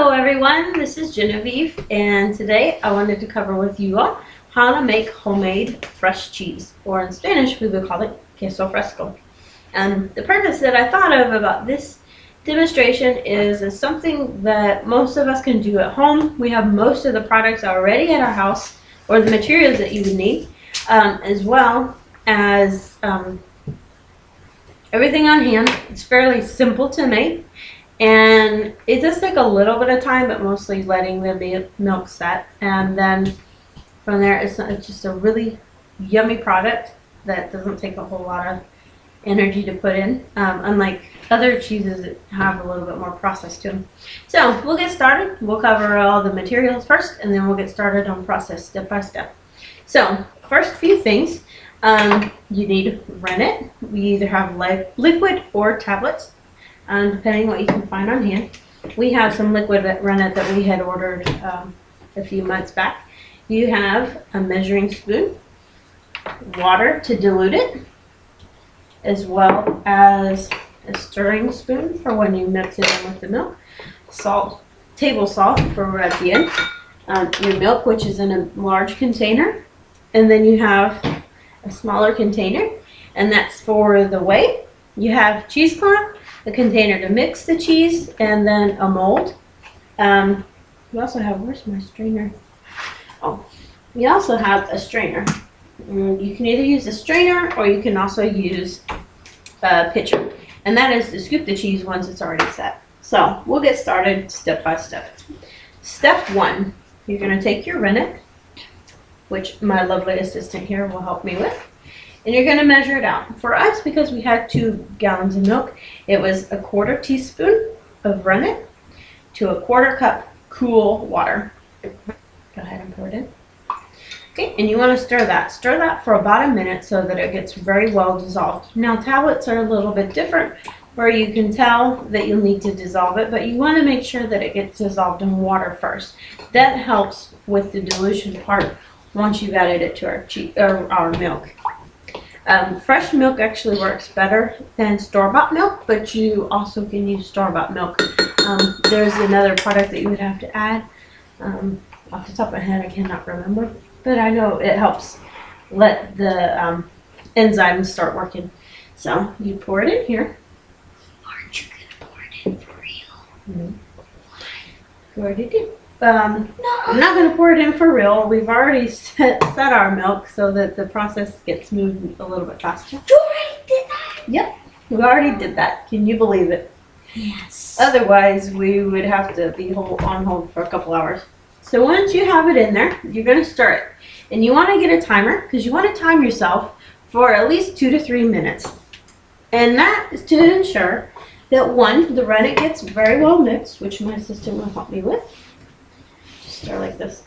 Hello everyone, this is Genevieve, and today I wanted to cover with you all how to make homemade fresh cheese, or in Spanish we would call it queso fresco. And the purpose that I thought of about this demonstration is something that most of us can do at home. We have most of the products already at our house, or the materials that you would need, as well as everything on hand. It's fairly simple to make. And it does take a little bit of time, but mostly letting the milk set. And then from there, it's just a really yummy product that doesn't take a whole lot of energy to put in, unlike other cheeses that have a little bit more process to them. So we'll get started. We'll cover all the materials first, and then we'll get started on process step by step. So first few things, you need rennet. We either have liquid or tablets. Depending what you can find on hand. We have some liquid rennet that we had ordered a few months back. You have a measuring spoon, water to dilute it, as well as a stirring spoon for when you mix it in with the milk, salt, table salt for at the end, your milk, which is in a large container, and then you have a smaller container, and that's for the whey. You have cheesecloth, a container to mix the cheese, and then a mold. You also have, where's my strainer? Oh, you also have a strainer. You can either use a strainer or you can also use a pitcher. And that is to scoop the cheese once it's already set. So we'll get started step by step. Step one, you're going to take your rennet, which my lovely assistant here will help me with. And you're going to measure it out. For us, because we had 2 gallons of milk, it was a 1/4 teaspoon of rennet to a 1/4 cup cool water. Go ahead and pour it in. Okay, and you want to stir that. Stir that for about a minute so that it gets very well dissolved. Now, tablets are a little bit different, where you can tell that you'll need to dissolve it, but you want to make sure that it gets dissolved in water first. That helps with the dilution part once you've added it to our milk. Fresh milk actually works better than store-bought milk, but you also can use store-bought milk. There's another product that you would have to add. Off the top of my head, I cannot remember, but I know it helps let the enzymes start working. So you pour it in here. Aren't you gonna pour it in for real? Pour it in. No. I'm not going to pour it in for real. We've already set our milk so that the process gets moved a little bit faster. You already did that? Yep, we already did that. Can you believe it? Yes. Otherwise, we would have to be on hold for a couple hours. So once you have it in there, you're going to stir it. And you want to get a timer, because you want to time yourself for at least 2 to 3 minutes. And that is to ensure that, one, the rennet gets very well mixed, which my assistant will help me with. Stir like this.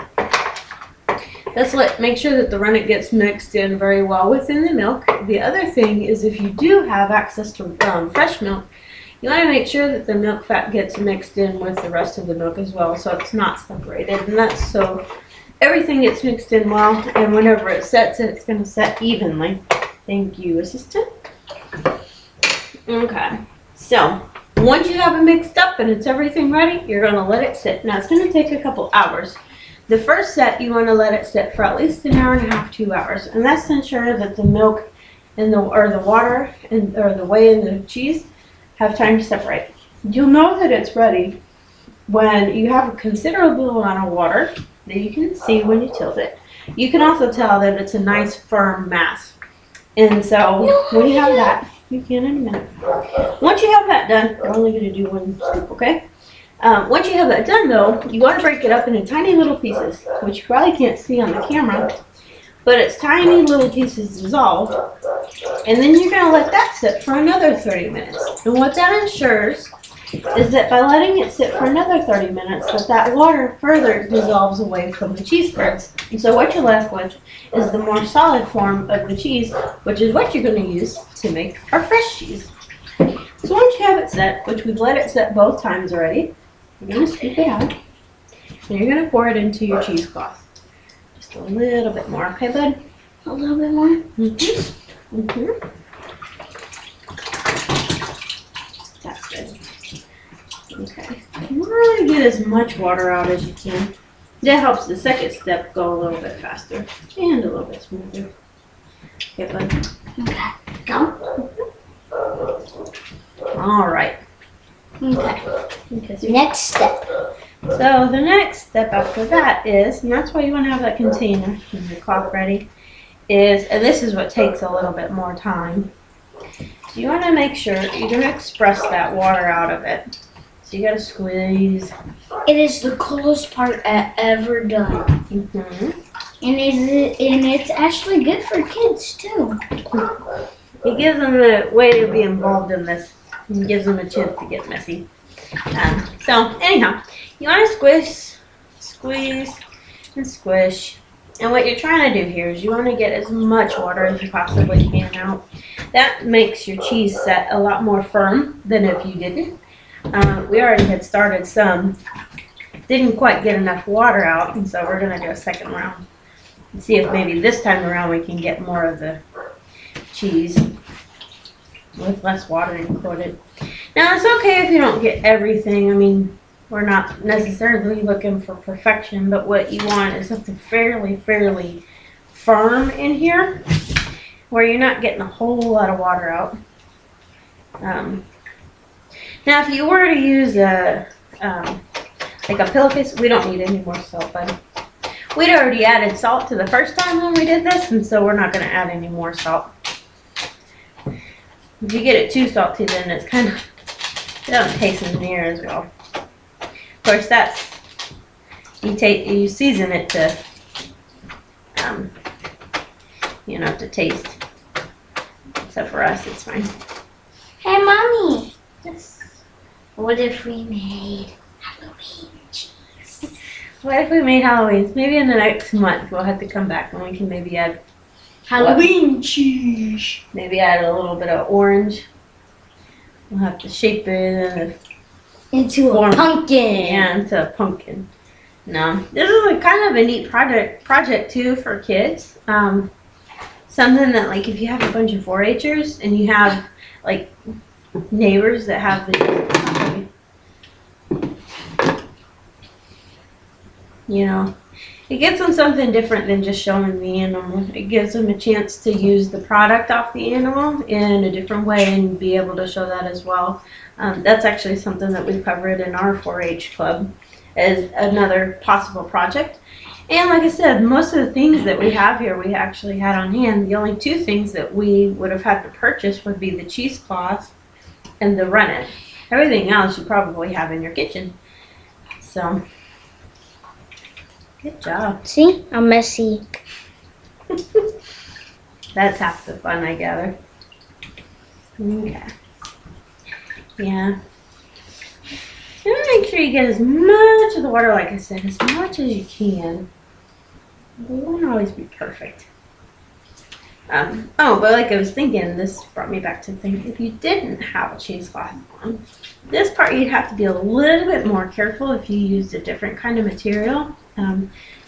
Make sure that the rennet gets mixed in very well within the milk. The other thing is, if you do have access to fresh milk, you want to make sure that the milk fat gets mixed in with the rest of the milk as well, so it's not separated. And that's so everything gets mixed in well, and whenever it sets, it's going to set evenly. Thank you, assistant. Okay, so once you have it mixed up and it's everything ready, you're going to let it sit. Now, it's going to take a couple hours. The first set, you want to let it sit for at least an hour and a half, 2 hours. And that's to ensure that the milk and the water or the whey and the cheese have time to separate. You'll know that it's ready when you have a considerable amount of water that you can see when you tilt it. You can also tell that it's a nice firm mass. And so when you have that, you can in a minute. Once you have that done, we're only going to do 1 scoop, okay? Once you have that done, though, you want to break it up into tiny little pieces, which you probably can't see on the camera, but it's tiny little pieces dissolved. And then you're going to let that sit for another 30 minutes. And what that ensures is that by letting it sit for another 30 minutes, that water further dissolves away from the cheese curds. And so what you're left with is the more solid form of the cheese, which is what you're going to use to make our fresh cheese. So once you have it set, which we've let it set both times already, you're going to scoop it out, and you're going to pour it into your cheesecloth. Just a little bit more, okay, bud? A little bit more? Mm-hmm. Mm-hmm. That's good. Okay. You want to get as much water out as you can. That helps the second step go a little bit faster and a little bit smoother. Okay, bud. Okay. Come. All right. Okay. Okay, so Next step. So the next step after that is, and that's why you want to have that container and your cloth ready, is, and this is what takes a little bit more time. So you want to make sure you're going to express that water out of it. So you got to squeeze. It is the coolest part I've ever done. Mm-hmm. And it's actually good for kids too. It gives them a way to be involved in this and gives them a chance to get messy. So anyhow, you want to squeeze, and squish. And what you're trying to do here is you want to get as much water as you possibly can out. That makes your cheese set a lot more firm than if you didn't. We already had started some. Didn't quite get enough water out, and so we're going to do a second round. And see if maybe this time around we can get more of the cheese with less water included. Now it's okay if you don't get everything. I mean, we're not necessarily looking for perfection, but what you want is something fairly firm in here where you're not getting a whole lot of water out. Now if you were to use like a pillowcase, we don't need any more salt, but we'd already added salt to the first time when we did this, and so we're not going to add any more salt. If you get it too salty, then it's kind of, it doesn't taste as near as well. Of course, that's, you season it to, to taste. So for us, it's fine. Hey, Mommy. Yes. What if we made Halloween cheese? What if we made Halloween? Maybe in the next month we'll have to come back and we can maybe add Halloween cheese. Maybe add a little bit of orange. We'll have to shape it into a pumpkin. Yeah, into a pumpkin. No, this is kind of a neat project too for kids. Something that, like, if you have a bunch of 4-H'ers and you have like neighbors that have the, it gives them something different than just showing the animal. It gives them a chance to use the product off the animal in a different way and be able to show that as well. That's actually something that we've covered in our 4-H club as another possible project. And like I said, most of the things that we have here we actually had on hand. The only two things that we would have had to purchase would be the cheesecloth and the rennet. Everything else you probably have in your kitchen. So, good job. See? I'm messy. That's half the fun, I gather. Okay. Yeah. And make sure you get as much of the water, like I said, as much as you can. It won't always be perfect. But like I was thinking, this brought me back to think, if you didn't have a cheesecloth on, this part you'd have to be a little bit more careful if you used a different kind of material,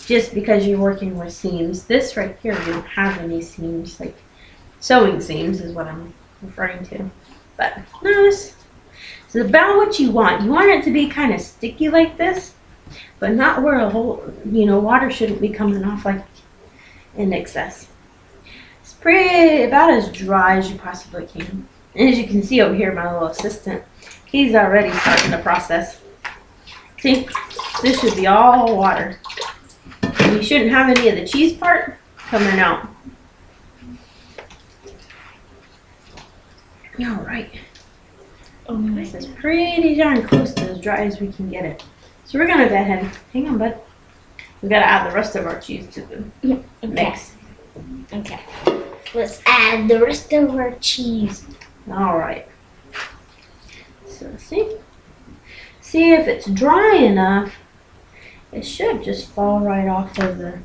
just because you're working with seams. This right here, you don't have any seams, like sewing seams is what I'm referring to. But no, this is about what you want. You want it to be kind of sticky like this, but not where a whole, water shouldn't be coming off like in excess. It's pretty, about as dry as you possibly can. And as you can see over here, my little assistant, he's already starting the process. See, this should be all water. And you shouldn't have any of the cheese part coming out. All right. This is pretty darn close to as dry as we can get it. So we're gonna go ahead. Hang on, bud. We gotta add the rest of our cheese to the mix. Okay. Let's add the rest of our cheese. All right. So see if it's dry enough. It should just fall right off of the.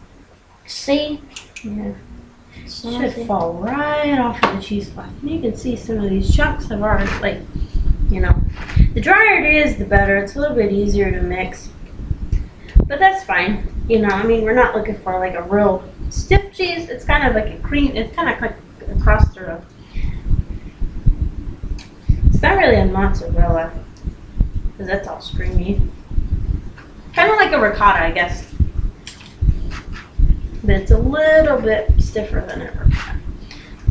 See? Yeah. It should fall right off of the cheesecloth. You can see some of these chunks of ours, like, the drier it is, the better. It's a little bit easier to mix. But that's fine. We're not looking for like a real stiff cheese. It's kind of like a cream. It's kind of like a crust or a. It's not really a mozzarella. because that's all stringy. Kind of like a ricotta, I guess. But it's a little bit stiffer than a ricotta.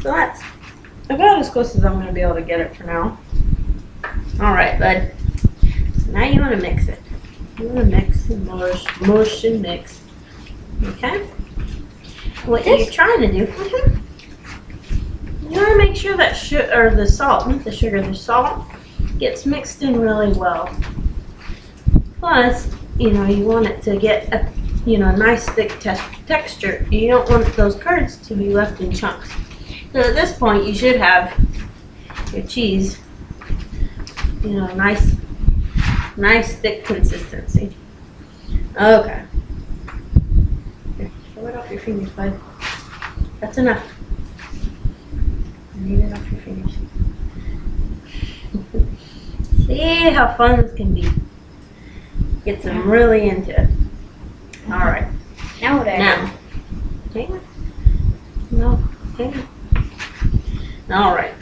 So that's about as close as I'm going to be able to get it for now. All right, bud. So now you want to mix it. You want to mix and mush and mix. Okay? What you're trying to do, you want to make sure that the salt, not the sugar, the salt gets mixed in really well. Plus, you want it to get a nice thick texture. You don't want those curds to be left in chunks. So at this point, you should have your cheese, nice thick consistency. Okay. Here, throw it off your fingers, bud. That's enough. Leave it off your fingers. See how fun this can be. Gets them really into it. All right. Now what I Now, hang on. No, hang on. All right.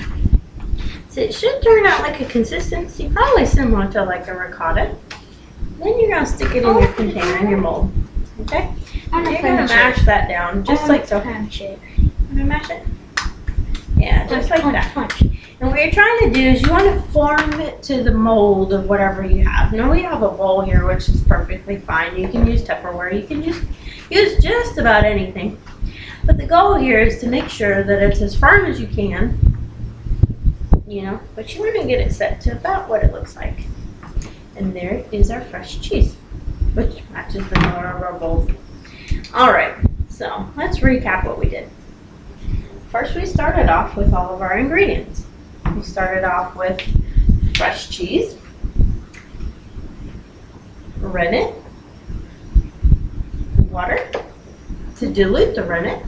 So it should turn out like a consistency probably similar to like a ricotta. Then you're gonna stick it in your container, in your mold. Okay? I'm You're gonna mash that down just like so. Punch it. Gonna mash it? Yeah, just like that. Punch. And what you're trying to do is you want to form it to the mold of whatever you have. Now we have a bowl here, which is perfectly fine. You can use Tupperware. You can just use just about anything. But the goal here is to make sure that it's as firm as you can, but you want to get it set to about what it looks like. And there is our fresh cheese, which matches the color of our bowl. All right, so let's recap what we did. First, we started off with all of our ingredients. We started off with fresh cheese, rennet, water to dilute the rennet,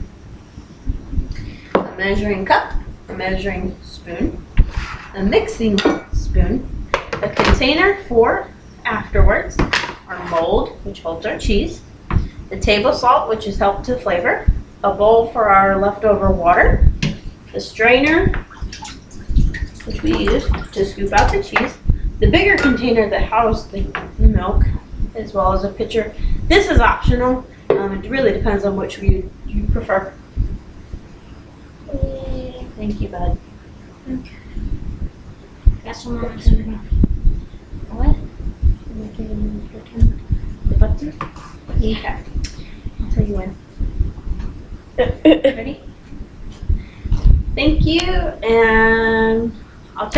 a measuring cup, a measuring spoon, a mixing spoon, a container for afterwards, our mold, which holds our cheese, the table salt, which is helped to flavor, a bowl for our leftover water, the strainer, which we use to scoop out the cheese, the bigger container that housed the milk, as well as a pitcher. This is optional. It really depends on which you prefer. Thank you, bud. Okay. Got some on my spoon. What? The button? Okay. I'll tell you when. Ready? Thank you, and I'll take